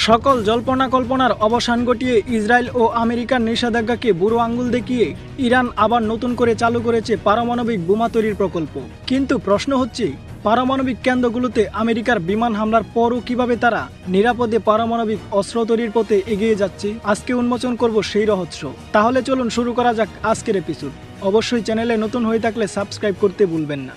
সকল জল্পনা কল্পনার অবসান ঘটিয়ে ইসরায়েল ও আমেরিকার নিষেধাজ্ঞাকে বুড়ো আঙ্গুল দেখিয়ে ইরান আবার নতুন করে চালু করেছে পারমাণবিক বোমা তৈরির প্রকল্প। কিন্তু প্রশ্ন হচ্ছে, পারমাণবিক কেন্দ্রগুলোতে আমেরিকার বিমান হামলার পরও কিভাবে তারা নিরাপদে পারমাণবিক অস্ত্র তৈরির পথে এগিয়ে যাচ্ছে? আজকে উন্মোচন করব সেই রহস্য। তাহলে চলুন শুরু করা যাক আজকের এপিসোড। অবশ্যই চ্যানেলে নতুন হয়ে থাকলে সাবস্ক্রাইব করতে ভুলবেন না।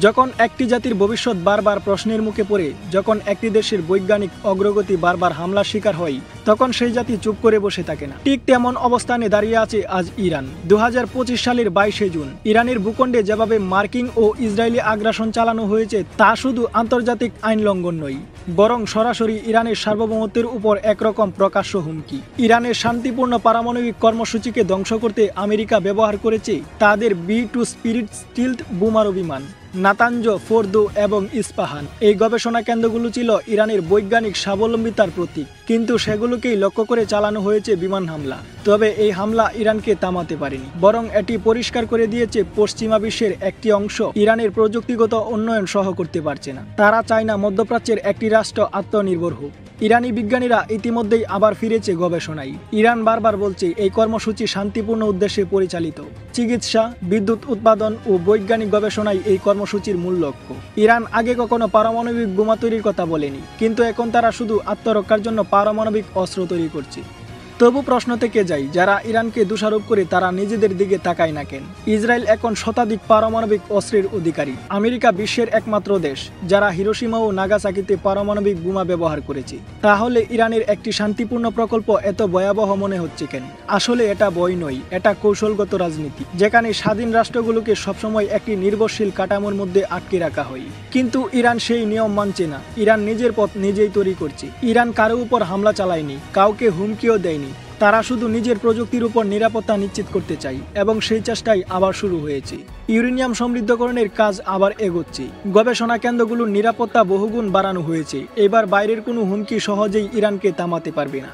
যখন একটি জাতির ভবিষ্যৎ বারবার প্রশ্নের মুখে পড়ে, যখন একটি দেশের বৈজ্ঞানিক অগ্রগতি বারবার হামলার শিকার হয়, তখন সেই জাতি চুপ করে বসে থাকে না। ঠিক তেমন অবস্থানে দাঁড়িয়ে আছে আজ ইরান। 2025 সালের 22শে জুন ইরানের ভূখণ্ডে যেভাবে মার্কিন ও ইসরায়েলি আগ্রাসন চালানো হয়েছে, তা শুধু আন্তর্জাতিক আইন লঙ্ঘন নয়, বরং সরাসরি ইরানের সার্বভৌমত্বের উপর একরকম প্রকাশ্য হুমকি। ইরানের শান্তিপূর্ণ পারমাণবিক কর্মসূচিকে ধ্বংস করতে আমেরিকা ব্যবহার করেছে তাদের B-2 স্পিরিট স্টিলথ বোমারু বিমান। নাতাঞ্জ, ফোর্দো এবং ইস্পাহান এই গবেষণা কেন্দ্রগুলো ছিল ইরানের বৈজ্ঞানিক স্বাবলম্বিতার প্রতীক, কিন্তু সেগুলোকেই লক্ষ্য করে চালানো হয়েছে বিমান হামলা। তবে এই হামলা ইরানকে থামাতে পারেনি, বরং এটি পরিষ্কার করে দিয়েছে পশ্চিমা বিশ্বের একটি অংশ ইরানের প্রযুক্তিগত উন্নয়ন সহ করতে পারছে না। তারা চায় না মধ্যপ্রাচ্যের একটি রাষ্ট্র আত্মনির্ভর হোক। ইরানি বিজ্ঞানীরা ইতিমধ্যেই আবার ফিরেছে গবেষণায়। ইরান বারবার বলছে এই কর্মসূচি শান্তিপূর্ণ উদ্দেশ্যে পরিচালিত। চিকিৎসা, বিদ্যুৎ উৎপাদন ও বৈজ্ঞানিক গবেষণায় এই কর্মসূচির মূল লক্ষ্য। ইরান আগে কখনো পারমাণবিক বোমা তৈরির কথা বলেনি, কিন্তু এখন তারা শুধু আত্মরক্ষার জন্য পারমাণবিক অস্ত্র তৈরি করছে। তবু প্রশ্ন থেকে যায়, যারা ইরানকে দোষারোপ করে তারা নিজেদের দিকে তাকায় না কেন? ইসরায়েল এখন শতাধিক পারমাণবিক অস্ত্রের অধিকারী। আমেরিকা বিশ্বের একমাত্র দেশ যারা হিরোশিমা ও নাগাসাকিতে পারমাণবিক বোমা ব্যবহার করেছে। তাহলে ইরানের একটি শান্তিপূর্ণ প্রকল্প এত ভয়াবহ মনে হচ্ছে কেন? আসলে এটা ভয় নয়, এটা কৌশলগত রাজনীতি, যেখানে স্বাধীন রাষ্ট্রগুলোকে সবসময় একটি নির্ভরশীল কাঠামোর মধ্যে আটকে রাখা হয়। কিন্তু ইরান সেই নিয়ম মানছে না। ইরান নিজের পথ নিজেই তৈরি করছে। ইরান কারো উপর হামলা চালায়নি, কাউকে হুমকিও দেয়নি। তারা শুধু নিজের প্রযুক্তির উপর নিরাপত্তা নিশ্চিত করতে চায়, এবং সেই চেষ্টাই আবার শুরু হয়েছে। ইউরেনিয়াম সমৃদ্ধকরণের কাজ আবার এগোচ্ছে। গবেষণা কেন্দ্রগুলোর নিরাপত্তা বহুগুণ বাড়ানো হয়েছে। এবার বাইরের কোনো হুমকি সহজেই ইরানকে থামাতে পারবে না।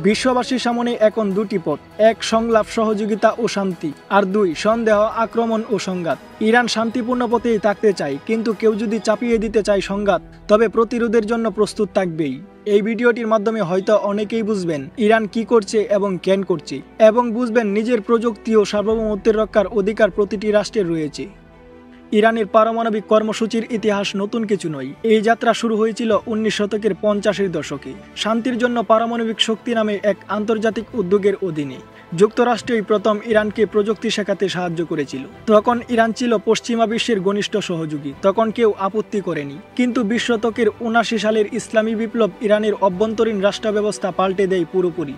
বিশ্ববাসীর সামনে এখন দুটি পথ: এক, সংলাপ, সহযোগিতা ও শান্তি; আর দুই, সন্দেহ, আক্রমণ ও সংঘাত। ইরান শান্তিপূর্ণ পথেই থাকতে চায়, কিন্তু কেউ যদি চাপিয়ে দিতে চায় সংঘাত, তবে প্রতিরোধের জন্য প্রস্তুত থাকবেই। এই ভিডিওটির মাধ্যমে হয়তো অনেকেই বুঝবেন ইরান কি করছে এবং কেন করছে, এবং বুঝবেন নিজের প্রযুক্তি ও সার্বভৌমত্বের রক্ষার অধিকার প্রতিটি রাষ্ট্রের রয়েছে। ইরানের পারমাণবিক কর্মসূচির ইতিহাস নতুন কিছু নয়। এই যাত্রা শুরু হয়েছিল 19 শতকের 50-এর দশকে, শান্তির জন্য পারমাণবিক শক্তি নামে এক আন্তর্জাতিক উদ্যোগের অধীনে। যুক্তরাষ্ট্রই প্রথম ইরানকে প্রযুক্তি শেখাতে সাহায্য করেছিল। তখন ইরান ছিল পশ্চিমা বিশ্বের ঘনিষ্ঠ সহযোগী, তখন কেউ আপত্তি করেনি। কিন্তু 20 শতকের 79 সালের ইসলামী বিপ্লব ইরানের অভ্যন্তরীণ রাষ্ট্র ব্যবস্থা পাল্টে দেয় পুরোপুরি।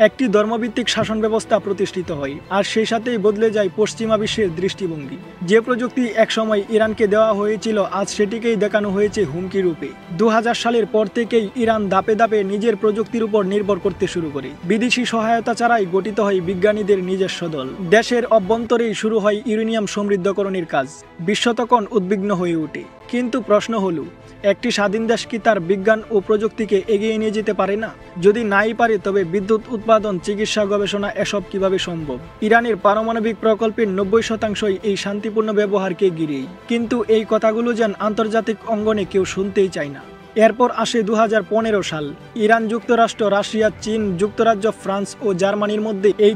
একটি ধর্মভিত্তিক শাসন ব্যবস্থা প্রতিষ্ঠিত হয়, আর সেই সাথেই বদলে যায় পশ্চিমা বিশ্বের দৃষ্টিভঙ্গি। যে প্রযুক্তি একসময় ইরানকে দেওয়া হয়েছিল, আজ সেটিকেই দেখানো হয়েছে হুমকি রূপে। 2000 সালের পর থেকেই ইরান ধাপে ধাপে নিজের প্রযুক্তির উপর নির্ভর করতে শুরু করে। বিদেশি সহায়তা ছাড়াই গঠিত হয় বিজ্ঞানীদের নিজস্ব দল। দেশের অভ্যন্তরেই শুরু হয় ইউরেনিয়াম সমৃদ্ধকরণের কাজ। বিশ্ব তখন উদ্বিগ্ন হয়ে ওঠে। কিন্তু প্রশ্ন হলো, একটি স্বাধীন দেশ কি তার বিজ্ঞান ও প্রযুক্তিকে এগিয়ে নিয়ে যেতে পারে না? যদি নাই পারে, তবে বিদ্যুৎ উৎপাদন, চিকিৎসা, গবেষণা এসব কিভাবে সম্ভব? ইরানের পারমাণবিক প্রকল্পের 90% এই শান্তিপূর্ণ ব্যবহারকে ঘিরেই। কিন্তু এই কথাগুলো যেন আন্তর্জাতিক অঙ্গনে কেউ শুনতেই চায় না। এরপর আসে 2015 সাল। ইরান, যুক্তরাষ্ট্র, রাশিয়া, চীন, যুক্তরাজ্য, ফ্রান্স ও জার্মানির মধ্যে এই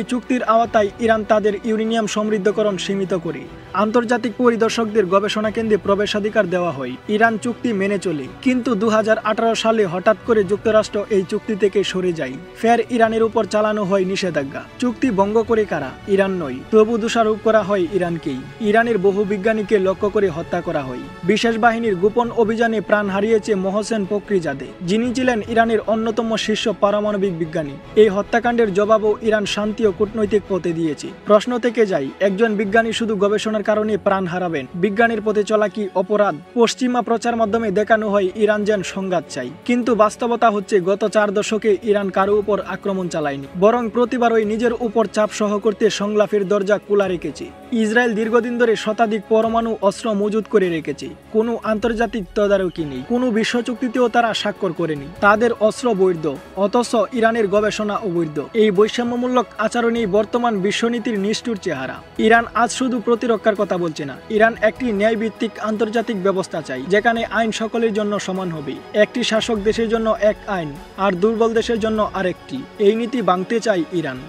চুক্তির আওতায় ইরান তাদের ইউরেনিয়াম সমৃদ্ধকরণ সীমিত করে আন্তর্জাতিক পরিদর্শকদের গবেষণা কেন্দ্রে প্রবেশাধিকার দেওয়া হয়। ইরান চুক্তি মেনে চলে, কিন্তু 2018 সালে হঠাৎ করে যুক্তরাষ্ট্র এই চুক্তি থেকে সরে যায়। ফের ইরানের উপর চালানো হয় নিষেধাজ্ঞা। চুক্তি ভঙ্গ করে কারা? ইরান নয়, তবু দোষারোপ করা হয় ইরানকেই। ইরানের বহু বিজ্ঞানীকে লক্ষ্য করে হত্যা করা হয়। বিশেষ বাহিনীর গোপন অভিযানে প্রাণ হারিয়েছে মোহসেন ফখরিজাদে, যিনি ছিলেন ইরানের অন্যতম শীর্ষ পারমাণবিক বিজ্ঞানী। এই হত্যাকাণ্ডের জবাবও ইরান শান্তি ও কূটনৈতিক পথে দিয়েছে। প্রশ্ন থেকে যায়, একজন বিজ্ঞানী শুধু গবেষণার কারণে প্রাণ হারাবেন? বিজ্ঞানের পথে চলা কি অপরাধ? পশ্চিমা প্রচার মাধ্যমে দেখানো হয় ইরান যেন সংঘাত চাই, কিন্তু বাস্তবতা হচ্ছে গত 4 দশকে ইরান কারো উপর আক্রমণ চালায়নি, বরং প্রতিবারই নিজের উপর চাপ সহ করতে সংলাপের দরজা খোলা রেখেছে। ইসরায়েল দীর্ঘদিন ধরে শতাধিক পরমাণু অস্ত্র মজুত করে রেখেছে। কোনো আন্তর্জাতিক তদারকি নেই, কোনো বিশ্ব চুক্তিতেও তারা স্বাক্ষর করেনি। তাদের অস্ত্র বৈধ, অথচ ইরানের গবেষণা অবৈধ। এই বৈষম্যমূলক আচরণেই বর্তমান বিশ্বনীতির নিষ্ঠুর চেহারা। ইরান আজ শুধু প্রতিরক্ষার সমঝোতার কথা বলছে না। ইরান একটি ন্যায়ভিত্তিক আন্তর্জাতিক ব্যবস্থা চাই, যেখানে আইন সকলের জন্য সমান হবে। একটি শাসক দেশের জন্য এক আইন, আর দুর্বল দেশের জন্য আরেকটি। এই নীতি ভাঙতে চায় ইরান।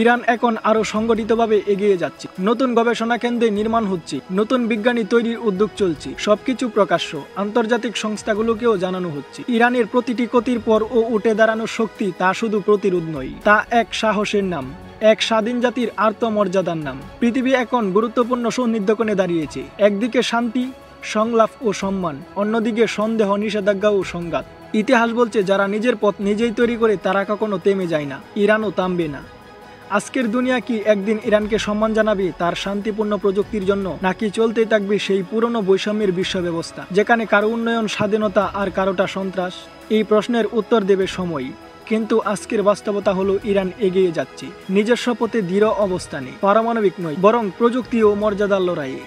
ইরান এখন আরো সংগঠিতভাবে এগিয়ে যাচ্ছে। নতুন গবেষণা কেন্দ্রে নির্মাণ হচ্ছে, নতুন বিজ্ঞানী তৈরির উদ্যোগ চলছে। সবকিছু প্রকাশ্য, আন্তর্জাতিক সংস্থাগুলোকেও জানানো হচ্ছে। ইরানের প্রতিটি ক্ষতির পর ও উঠে দাঁড়ানোর শক্তি, তা শুধু প্রতিরোধ নয়, তা এক সাহসের নাম, এক স্বাধীন জাতির আত্মমর্যাদার নাম। পৃথিবী এখন গুরুত্বপূর্ণ সন্নিধ্যকোণে দাঁড়িয়েছে। একদিকে শান্তি, সংলাপ ও সম্মান, অন্যদিকে সন্দেহ, নিষেধাজ্ঞা ও সংঘাত। ইতিহাস বলছে, যারা নিজের পথ নিজেই তৈরি করে তারা কখনো থেমে যায় না। ইরানও থামবে না। আজকের দুনিয়া কি একদিন ইরানকে সম্মান জানাবে তার শান্তিপূর্ণ প্রযুক্তির জন্য, নাকি চলতে থাকবে সেই পুরনো বৈষম্যের বিশ্ব ব্যবস্থা, যেখানে কারো উন্নয়ন স্বাধীনতা আর কারোটা সন্ত্রাস? এই প্রশ্নের উত্তর দেবে সময়। কিন্তু আজকের বাস্তবতা হলো, ইরান এগিয়ে যাচ্ছে নিজস্ব পথে দৃঢ় অবস্থানে, পারমাণবিক নয় বরং প্রযুক্তি ও মর্যাদার লড়াইয়ে।